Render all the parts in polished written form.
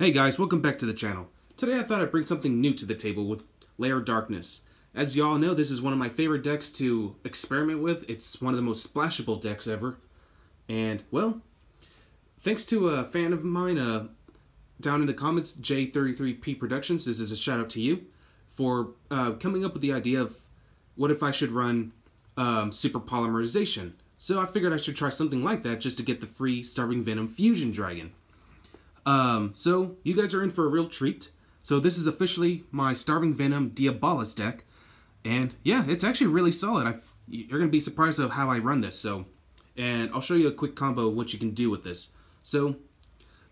Hey guys, welcome back to the channel. Today I thought I'd bring something new to the table with Lair of Darkness. As y'all know, this is one of my favorite decks to experiment with. It's one of the most splashable decks ever. And, well, thanks to a fan of mine down in the comments, J33P Productions, this is a shout out to you, for coming up with the idea of what if I should run super polymerization. So I figured I should try something like that just to get the free Starving Venom Fusion Dragon. So you guys are in for a real treat. So this is officially my Starving Venom Diabolos deck. And yeah, it's actually really solid. You're going to be surprised of how I run this. And I'll show you a quick combo of what you can do with this. So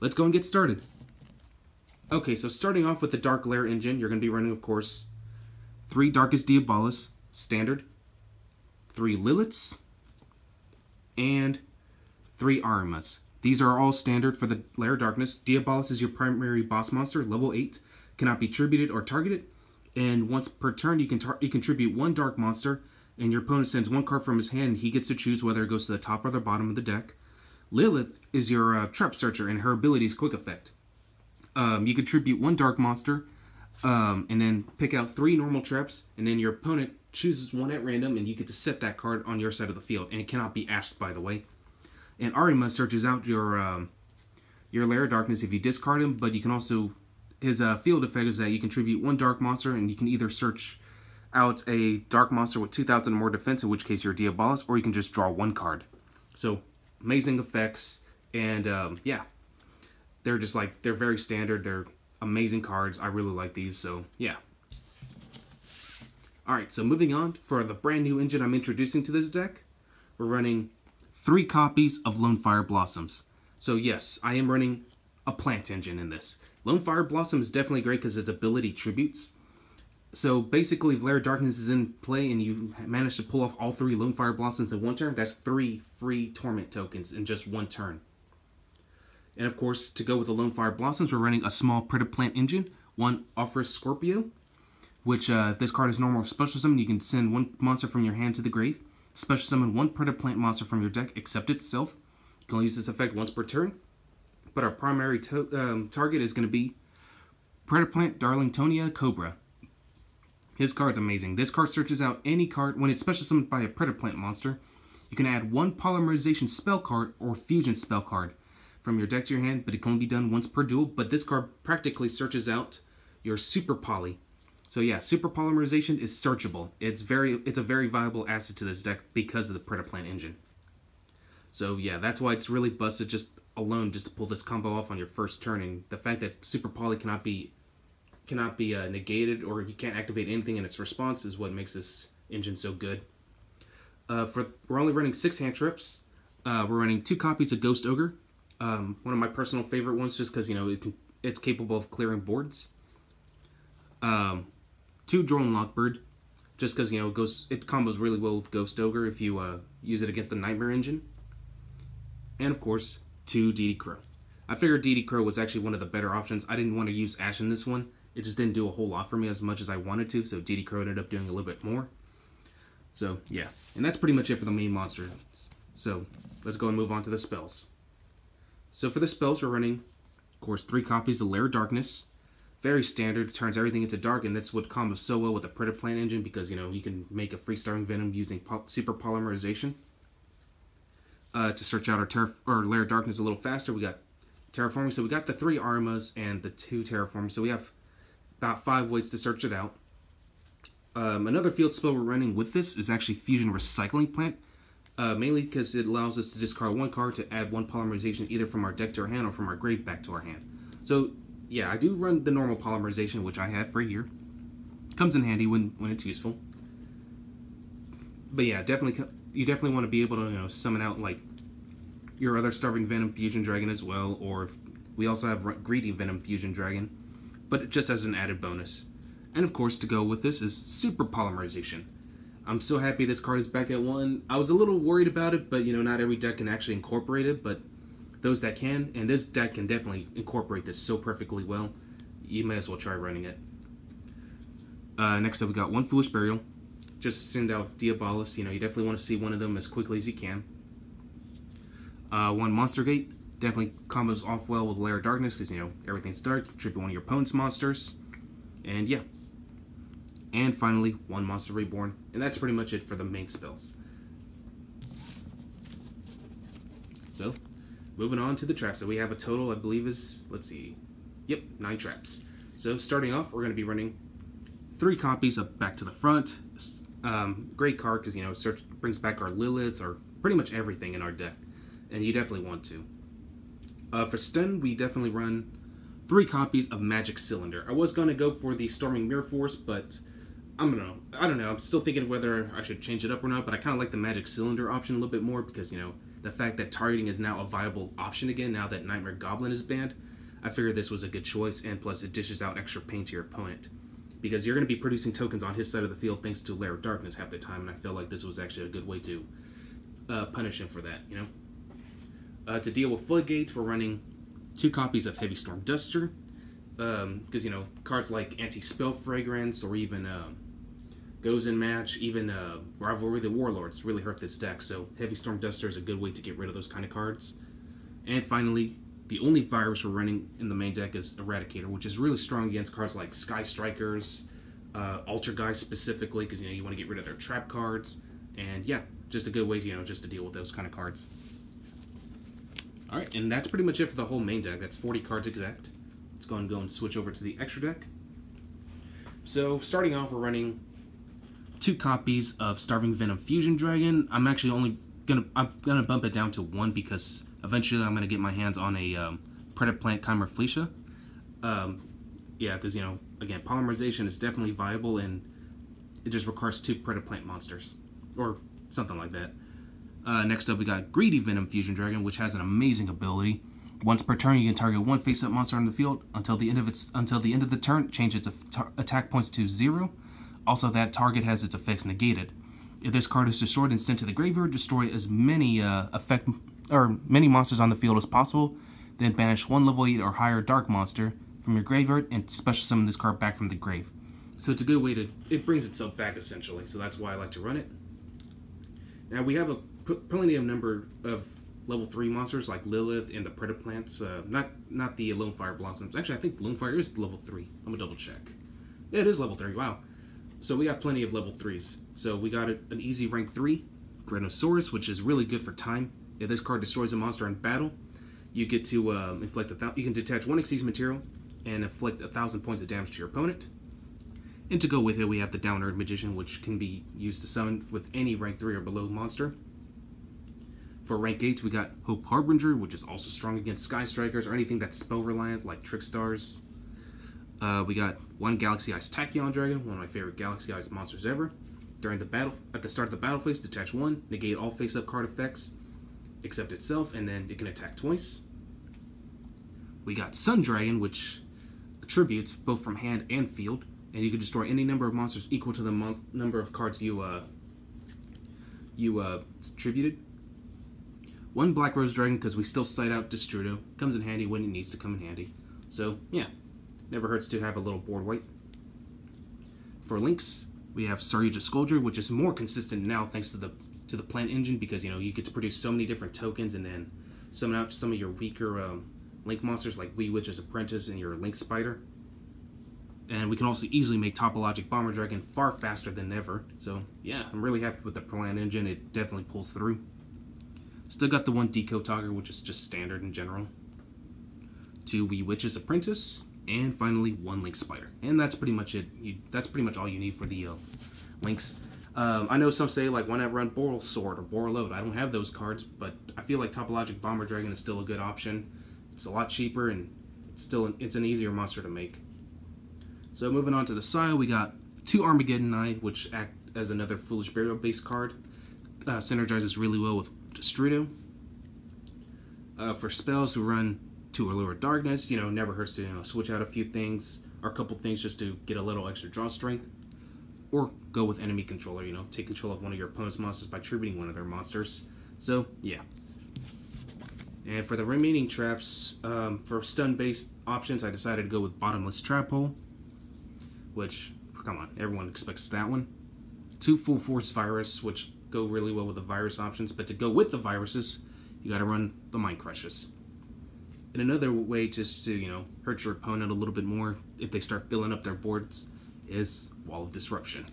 let's go and get started. Okay, so starting off with the Dark Lair engine, you're going to be running, of course, 3 Darkest Diabolos, standard, 3 Liliths, and 3 Arimas. These are all standard for the Lair of Darkness. Diabolos is your primary boss monster, level 8, cannot be tributed or targeted, and once per turn you can contribute 1 dark monster, and your opponent sends 1 card from his hand, and he gets to choose whether it goes to the top or the bottom of the deck. Lilith is your trap searcher, and her ability is quick effect. You contribute 1 dark monster, and then pick out 3 normal traps, and then your opponent chooses 1 at random, and you get to set that card on your side of the field, and it cannot be ashed, by the way. And Arima searches out your Lair of Darkness if you discard him, but you can also, his field effect is that you contribute 1 dark monster, and you can either search out a dark monster with 2,000 or more defense, in which case you're Diabolos, or you can just draw 1 card. So, amazing effects, and yeah, they're just like, they're very standard, they're amazing cards, I really like these, so yeah. Alright, so moving on, for the brand new engine I'm introducing to this deck, we're running 3 copies of Lonefire Blossoms. So yes, I am running a plant engine in this. Lonefire Blossom is definitely great because its ability tributes. So basically, if Lair of Darkness is in play and you manage to pull off all 3 Lonefire Blossoms in 1 turn, that's 3 free Torment tokens in just 1 turn. And of course, to go with the Lonefire Blossoms, we're running a small Plant engine, 1 Offers Scorpio, which if this card is normal or special summon, you can send 1 monster from your hand to the grave. Special summon 1 Plant monster from your deck, except itself. You can only use this effect once per turn. But our primary target is going to be Plant Darlingtonia Cobra. His card's amazing. This card searches out any card. When it's special summoned by a Plant monster, you can add 1 Polymerization spell card or Fusion spell card from your deck to your hand, but it can only be done once per duel. But this card practically searches out your Super Poly. So yeah, Super Polymerization is searchable. It's a very viable asset to this deck because of the Plant engine. So yeah, that's why it's really busted just to pull this combo off on your first turn. And the fact that Super Poly cannot be negated, or you can't activate anything in its response, is what makes this engine so good. We're only running 6 hand trips. We're running 2 copies of Ghost Ogre. One of my personal favorite ones, just because it's capable of clearing boards. 2 Drone Lockbird, just because, it combos really well with Ghost Ogre if you use it against the Nightmare engine. And, of course, 2 DD Crow. I figured DD Crow was actually one of the better options. I didn't want to use Ash in this one. It just didn't do a whole lot for me as much as I wanted to, so DD Crow ended up doing a little bit more. So, yeah. And that's pretty much it for the main monsters. So, let's go and move on to the spells. So, for the spells, we're running, of course, 3 copies of Lair of Darkness. Very standard, turns everything into dark, and that's what combos so well with the Plant engine, because, you can make a free Starving Venom using Super Polymerization. To search out our Lair of Darkness a little faster, we got Terraforming, so we got the 3 Arimas and the 2 Terraformers, so we have about 5 ways to search it out. Another field spell we're running with this is actually Fusion Recycling Plant, mainly because it allows us to discard 1 card to add 1 Polymerization either from our deck to our hand or from our grave back to our hand. So, yeah, I do run the normal Polymerization, which I have for here. Comes in handy when it's useful. But yeah, you definitely want to be able to summon out like your other Starving Venom Fusion Dragon as well, or we also have Greedy Venom Fusion Dragon, but just as an added bonus. And of course, to go with this is Super Polymerization. I'm so happy this card is back at 1. I was a little worried about it, but not every deck can actually incorporate it, but those that can, and this deck can definitely incorporate this so perfectly well, you may as well try running it. Next up, we got 1 Foolish Burial. Just send out Diabolos. You definitely want to see one of them as quickly as you can. 1 Monster Gate. Definitely combos off well with Lair of Darkness because, you know, everything's dark. Tripping one of your opponent's monsters. And yeah. And finally, one Monster Reborn. And that's pretty much it for the main spells. So, moving on to the traps. So we have a total, I believe is, let's see. Yep, 9 traps. So starting off, we're going to be running 3 copies of Back to the Front. Great card because, you know, search brings back our Liliths or pretty much everything in our deck. And you definitely want to. For stun, we definitely run 3 copies of Magic Cylinder. I was going to go for the Storming Mirror Force, but I don't know. I'm still thinking whether I should change it up or not, but I kind of like the Magic Cylinder option a little bit more because, you know, the fact that targeting is now a viable option again now that Nightmare Goblin is banned. I figured this was a good choice, and plus it dishes out extra pain to your opponent. Because you're going to be producing tokens on his side of the field thanks to Lair of Darkness half the time, and I felt like this was actually a good way to punish him for that, you know? To deal with Floodgates, we're running 2 copies of Heavy Storm Duster. Because, you know, cards like Anti-Spell Fragrance or even Goes in Match, even Rivalry of the Warlords really hurt this deck. So Heavy Storm Duster is a good way to get rid of those kind of cards. And finally, the only virus we're running in the main deck is Eradicator, which is really strong against cards like Sky Strikers, Ultra Guys specifically, because, you know, you want to get rid of their trap cards. And yeah, just a good way to, you know, just to deal with those kind of cards. Alright, and that's pretty much it for the whole main deck. That's 40 cards exact. Let's go and switch over to the extra deck. So, starting off, we're running 2 copies of Starving Venom Fusion Dragon. I'm actually only gonna bump it down to 1 because eventually I'm gonna get my hands on a Predaplant Chimera Fleecia. Yeah, because, you know, again, polymerization is definitely viable and it just requires 2 Predaplant monsters. Or something like that. Next up, we got Greedy Venom Fusion Dragon, which has an amazing ability. Once per turn, you can target 1 face-up monster on the field until the end of the turn. Change its attack points to 0. Also, that target has its effects negated. If this card is destroyed and sent to the graveyard, destroy as many many monsters on the field as possible. Then banish 1 level 8 or higher dark monster from your graveyard and special summon this card back from the grave. So it's a good way to it brings itself back essentially. So that's why I like to run it. Now we have plenty of number of level 3 monsters like Lilith and the Predaplants. Not the Lone Fire Blossoms. Actually, I think Lone Fire is level 3. I'm gonna double check. Yeah, it is level 3. Wow. So we got plenty of level 3s. So we got an easy rank 3, Granosaurus, which is really good for time. If this card destroys a monster in battle, you get to you can detach 1 Xyz material and inflict 1,000 points of damage to your opponent. And to go with it, we have the Down Earth Magician, which can be used to summon with any rank 3 or below monster. For rank 8, we got Hope Harbinger, which is also strong against Sky Strikers or anything that's spell reliant, like Trickstars. We got 1 Galaxy Eyes Tachyon Dragon, one of my favorite Galaxy Eyes monsters ever. During the battle, at the start of the battle phase, detach 1, negate all face-up card effects, except itself, and then it can attack twice. We got Sun Dragon, which attributes both from hand and field, and you can destroy any number of monsters equal to the number of cards you attributed. 1 Black Rose Dragon, because we still sight out Destrudo. Comes in handy when it needs to come in handy. So, yeah. Never hurts to have a little board wipe. For links, we have Saryuja Scoldger, which is more consistent now thanks to the plant engine, because, you know, you get to produce so many different tokens and then summon out some of your weaker link monsters like Wee Witch's Apprentice and your Link Spider. And we can also easily make Topologic Bomber Dragon far faster than ever. So, yeah, I'm really happy with the plant engine. It definitely pulls through. Still got the 1 Deco Togger, which is just standard in general. 2 Wee Witch's Apprentice. And finally, 1 Link Spider. And that's pretty much it. That's pretty much all you need for the links. I know some say, like, why not run Boral Sword or Boraload? I don't have those cards, but I feel like Topologic Bomber Dragon is still a good option. It's a lot cheaper, and it's an easier monster to make. So moving on to the side, we got 2 Armageddon Eye, which act as another Foolish Burial-based card. Synergizes really well with Destrudo. For spells, we run 2 Lair of Darkness. You know, never hurts to switch out a few things or a couple things just to get a little extra draw strength. Or go with Enemy Controller. You know, take control of one of your opponent's monsters by tributing one of their monsters. So yeah. And for the remaining traps, for stun-based options, I decided to go with Bottomless Trap Hole, which, come on, everyone expects that one. 2 Full Force Virus, which go really well with the virus options, but to go with the viruses, you gotta run the Mind Crushes. And another way just to, hurt your opponent a little bit more if they start filling up their boards is Wall of Disruption.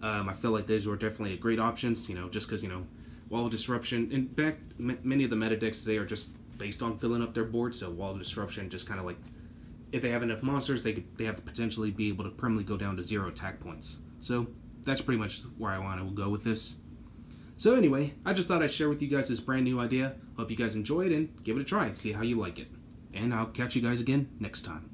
I feel like those are definitely great options, just because, Wall of Disruption, in fact, many of the meta decks today are just based on filling up their board, so Wall of Disruption just kind of like, if they have enough monsters, they have to potentially be able to permanently go down to 0 attack points. So that's pretty much where I want to go with this. So anyway, I just thought I'd share with you guys this brand new idea. Hope you guys enjoy it and give it a try. See how you like it. And I'll catch you guys again next time.